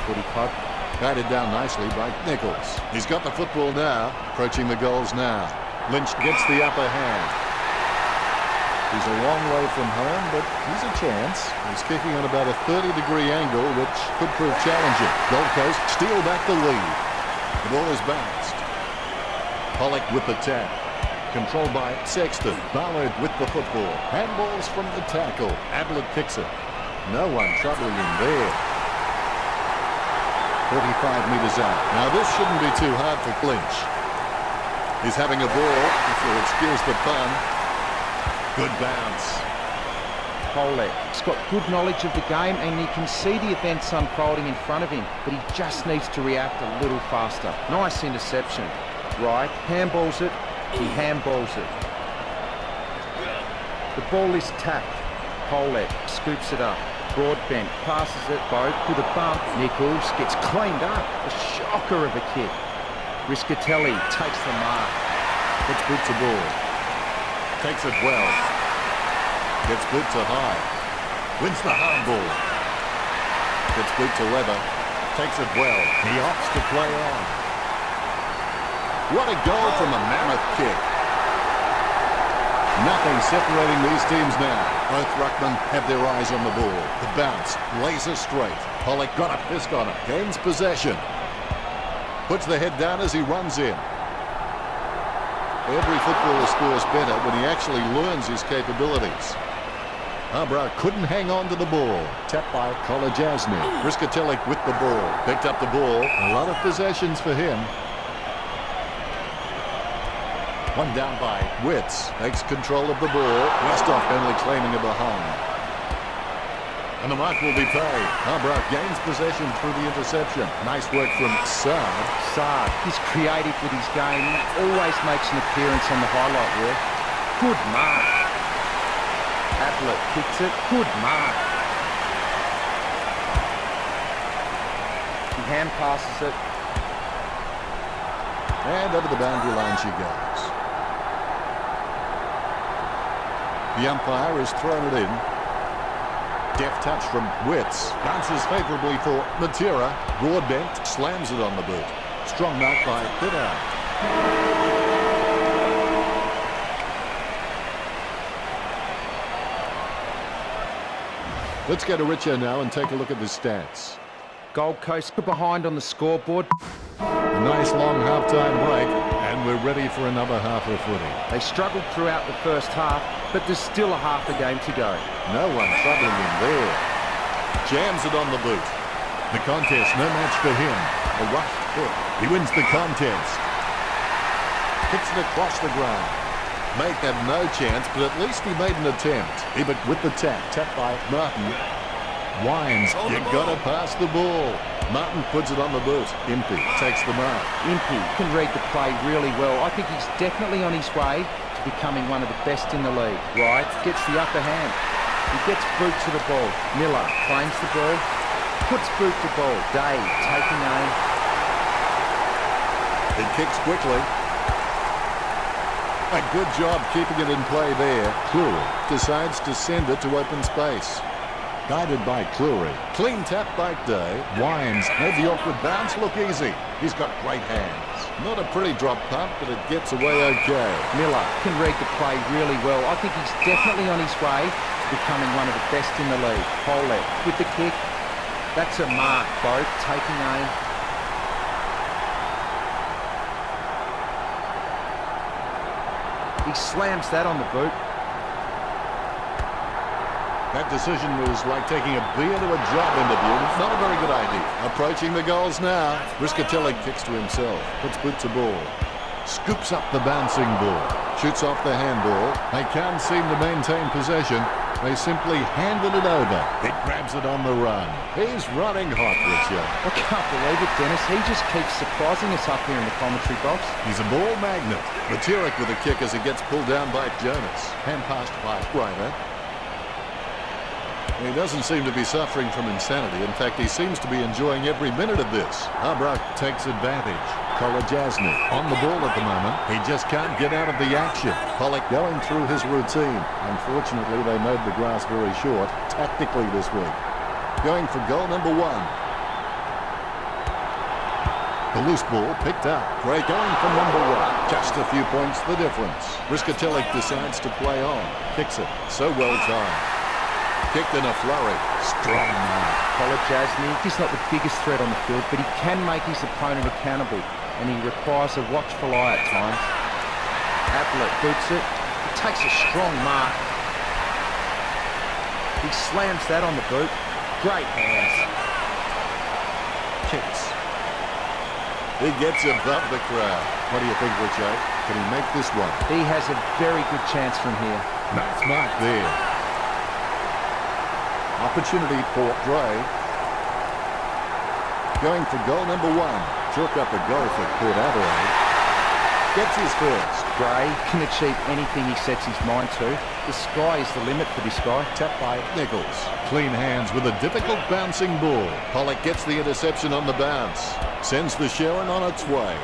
footy club. Guided down nicely by Nichols. He's got the football now, approaching the goals now. Lynch gets the upper hand. He's a long way from home, but he's a chance. He's kicking on about a 30-degree angle, which could prove challenging. Gold Coast steal back the lead. The ball is bounced. Pollock with the tap. Controlled by Sexton. Ballard with the football. Handballs from the tackle. Ablett kicks it. No one troubling him there. 45 metres out. Now this shouldn't be too hard for Lynch. He's having a ball, if you'll excuse the pun. Good bounce. Pollock's got good knowledge of the game and he can see the events unfolding in front of him, but he just needs to react a little faster. Nice interception. Right, handballs it, he handballs it. The ball is tapped. Pollock scoops it up. Broadbent passes it, Boat with a bump. Nichols gets cleaned up. A shocker of a kick. Riscatelli takes the mark. Puts boot to ball. Takes it well. Gets boot to high. Wins the handball. Gets boot to leather. Takes it well. He opts to play on. What a goal from a mammoth kick. Nothing separating these teams now. Both ruckmen have their eyes on the ball. The bounce, laser straight. Pollock got a fist on it. Gains possession. Puts the head down as he runs in. Every footballer scores better when he actually learns his capabilities. Harbrough couldn't hang on to the ball. Tapped by Kolajasny. Riscatelli with the ball. Picked up the ball. A lot of possessions for him. One down by Witts. Takes control of the ball. Westhoff only claiming a behind. And the mark will be paid. Harbrough gains possession through the interception. Nice work from Saad. Saad, he's creative with his game. Always makes an appearance on the highlight reel. Good mark. Ablett kicks it. Good mark. He hand passes it. And over the boundary line she goes. The umpire has thrown it in. Deft touch from Witts. Bounces favourably for Matera. Broadbent slams it on the boot. Strong mark by Pittard. Let's go to Richo now and take a look at the stats. Gold Coast behind on the scoreboard. A nice long half-time break, and we're ready for another half of footy. They struggled throughout the first half, but there's still a half a game to go. No one troubling him there. Jams it on the boot. The contest, no match for him. A rushed kick. He wins the contest. Kicks it across the ground. Mate had no chance, but at least he made an attempt. Ebert with the tap. Tapped by Martin. Wines, you gotta pass the ball. Martin puts it on the boot. Impey takes the mark. Impey can read the play really well. I think he's definitely on his way to becoming one of the best in the league. Right, gets the upper hand. He gets boot to the ball. Miller claims the ball, puts boot to ball. Day taking aim. He kicks quickly. A good job keeping it in play there. Cleary decides to send it to open space. Guided by Cleary. Clean tap by Day. Wines made the awkward bounce look easy. He's got great hands. Not a pretty drop punt, but it gets away okay. Miller can read the play really well. I think he's definitely on his way to becoming one of the best in the league. Pollock with the kick. That's a mark, Boat taking aim. He slams that on the boot. That decision was like taking a beer to a job interview. Not a very good idea. Approaching the goals now. Riscatelli kicks to himself. Puts boot to ball. Scoops up the bouncing ball. Shoots off the handball. They can't seem to maintain possession. They simply handed it over. It grabs it on the run. He's running hot, Richard. I can't believe it, Dennis. He just keeps surprising us up here in the commentary box. He's a ball magnet. Matera with a kick as he gets pulled down by Jonas. Hand passed by Ryder. He doesn't seem to be suffering from insanity. In fact, he seems to be enjoying every minute of this. Harbrough takes advantage. Kolajasny on the ball at the moment. He just can't get out of the action. Pollock going through his routine. Unfortunately, they mowed the grass very short tactically this week. Going for goal number 1. The loose ball picked up. Gray going for number one. Just a few points the difference. Riskatelli decides to play on. Kicks it. So well timed. Kicked in a flurry. Strong man. Polajasny is not the biggest threat on the field, but he can make his opponent accountable, and he requires a watchful eye at times. Ablett boots it. He takes a strong mark. He slams that on the boot. Great hands. Kicks. He gets above the crowd. What do you think, Richard? Can he make this one? He has a very good chance from here. Nice mark there. Opportunity for Gray. Going for goal number one. Chalk up a goal for Port Adelaide. Gets his first. Gray can achieve anything he sets his mind to. The sky is the limit for this guy. Tapped by Nichols. Clean hands with a difficult bouncing ball. Pollock gets the interception on the bounce. Sends the Sharon on its way.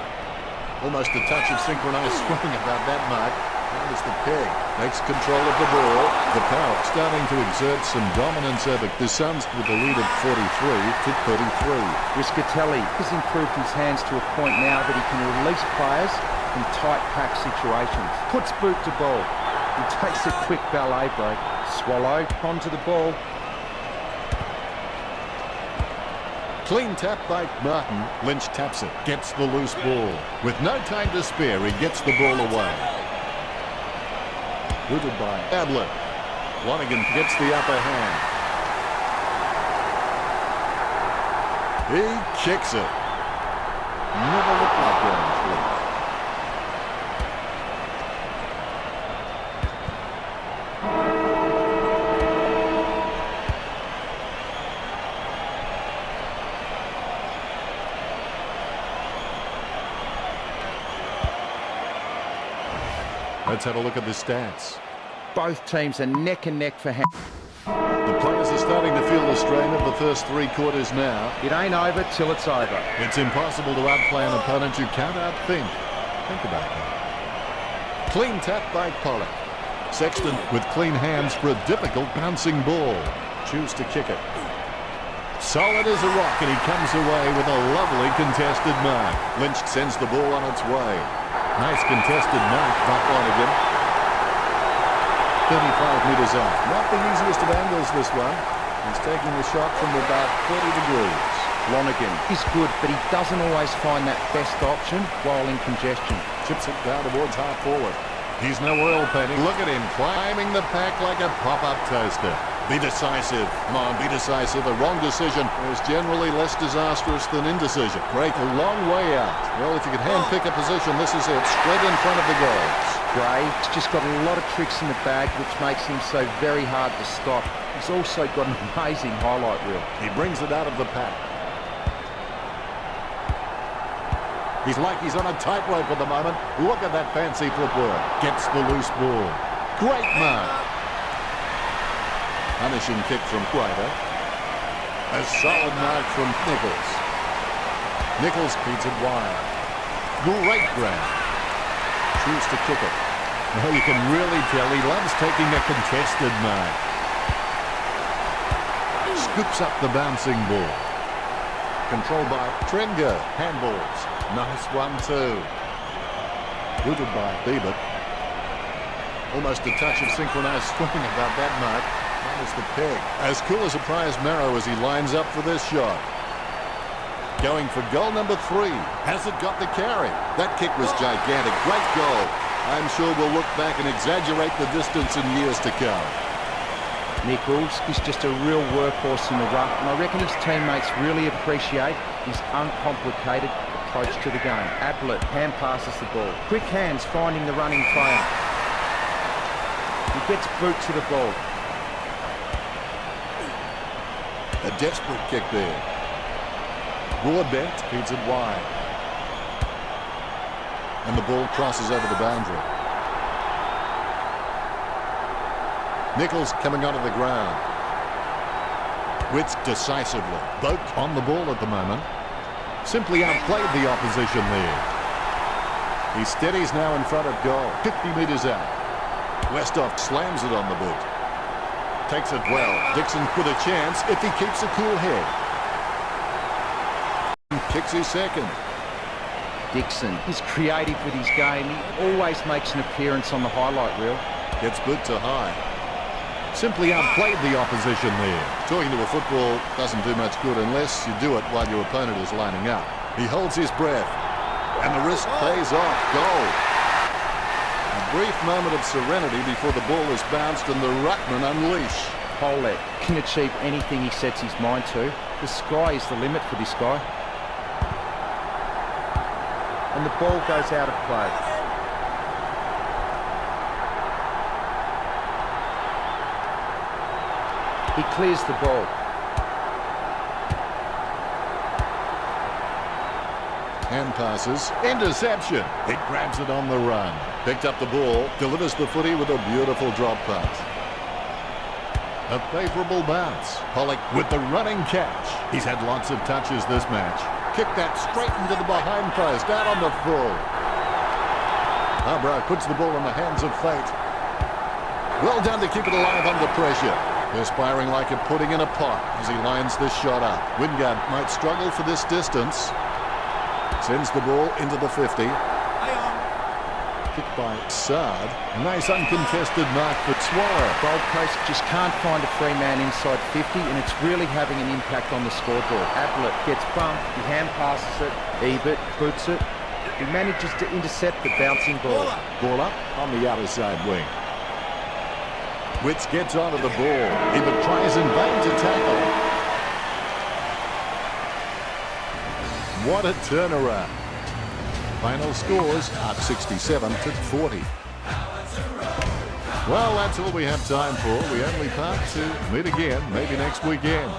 Almost a touch of synchronized swing about that mark. That is the peg. Takes control of the ball. The power starting to exert some dominance over the Suns with a lead of 43 to 33. Riskatelli has improved his hands to a point now that he can release players in tight pack situations. Puts boot to ball. He takes a quick ballet break. Swallow onto the ball. Clean tap by Martin. Lynch taps it. Gets the loose ball. With no time to spare, he gets the ball away. Booted by Ablett. Lonergan gets the upper hand. He kicks it. Never looked like that. Let's have a look at the stats. Both teams are neck and neck for hand. The players are starting to feel the strain of the first three quarters now. It ain't over till it's over. It's impossible to outplay an opponent you can't outthink. Think about that. Clean tap by Pollock. Sexton with clean hands for a difficult bouncing ball. Choose to kick it. Solid as a rock, and he comes away with a lovely contested mark. Lynch sends the ball on its way. Nice contested mark by Lonergan. 35 metres out. Not the easiest of angles, this one. He's taking the shot from about 30 degrees. Lonergan is good, but he doesn't always find that best option while in congestion. Chips it down towards half forward. He's no oil painting. Look at him climbing the pack like a pop-up toaster. Be decisive. Come on, be decisive. A wrong decision is generally less disastrous than indecision. Break a long way out. Well, if you could hand-pick a position, this is it. Straight in front of the goals. Gray's just got a lot of tricks in the bag, which makes him so very hard to stop. He's also got an amazing highlight reel. He brings it out of the pack. He's like he's on a tightrope at the moment. Look at that fancy footwork. Gets the loose ball. Great mark. Punishing kick from Quaver. A solid mark from Nichols. Nichols beats it wide. Great grab. Choose to kick it. Well, you can really tell he loves taking a contested mark. Scoops up the bouncing ball. Controlled by Trenger. Handballs. Nice one too. Booted by Bieber. Almost a touch of synchronized swing about that mark. That is the peg. As cool as a prize marrow as he lines up for this shot. Going for goal number 3. Has it got the carry? That kick was gigantic. Great goal. I'm sure we'll look back and exaggerate the distance in years to come. Nichols is just a real workhorse in the ruck, and I reckon his teammates really appreciate his uncomplicated approach to the game. Ablett hand passes the ball. Quick hands finding the running player. He gets boot to the ball. A desperate kick there. Broadbent feeds it wide. And the ball crosses over the boundary. Nichols coming onto the ground. Wits decisively. Boat on the ball at the moment. Simply outplayed the opposition there. He steadies now in front of goal. 50 metres out. Westhoff slams it on the boot. Takes it well. Dixon with a chance if he keeps a cool head. Kicks his second. Dixon. He's creative with his game. He always makes an appearance on the highlight reel. Gets boot to high. Simply outplayed the opposition there. Talking to a football doesn't do much good unless you do it while your opponent is lining up. He holds his breath. And the risk pays off. Goal. A brief moment of serenity before the ball is bounced and the ruckman unleash. Polek can achieve anything he sets his mind to. The sky is the limit for this guy. And the ball goes out of play. He clears the ball. Hand passes. Interception. He grabs it on the run. Picked up the ball. Delivers the footy with a beautiful drop pass. A favourable bounce. Pollock with the running catch. He's had lots of touches this match. Kick that straight into the behind post. Out on the full. Arbroath puts the ball in the hands of fate. Well done to keep it alive under pressure. Perspiring like a pudding in a pot as he lines this shot up. Wingard might struggle for this distance. Sends the ball into the 50. Kicked by Sard. Nice uncontested mark for Swallow. Gold Coast just can't find a free man inside 50, and it's really having an impact on the scoreboard. Ablett gets bumped, he hand passes it, Ebert boots it. He manages to intercept the bouncing ball. Ball up on the outer side wing. Witts gets onto the ball. Ebert tries in vain to tackle. What a turnaround. Final scores are 67-40. Well, that's all we have time for. We only part to meet again, maybe next weekend.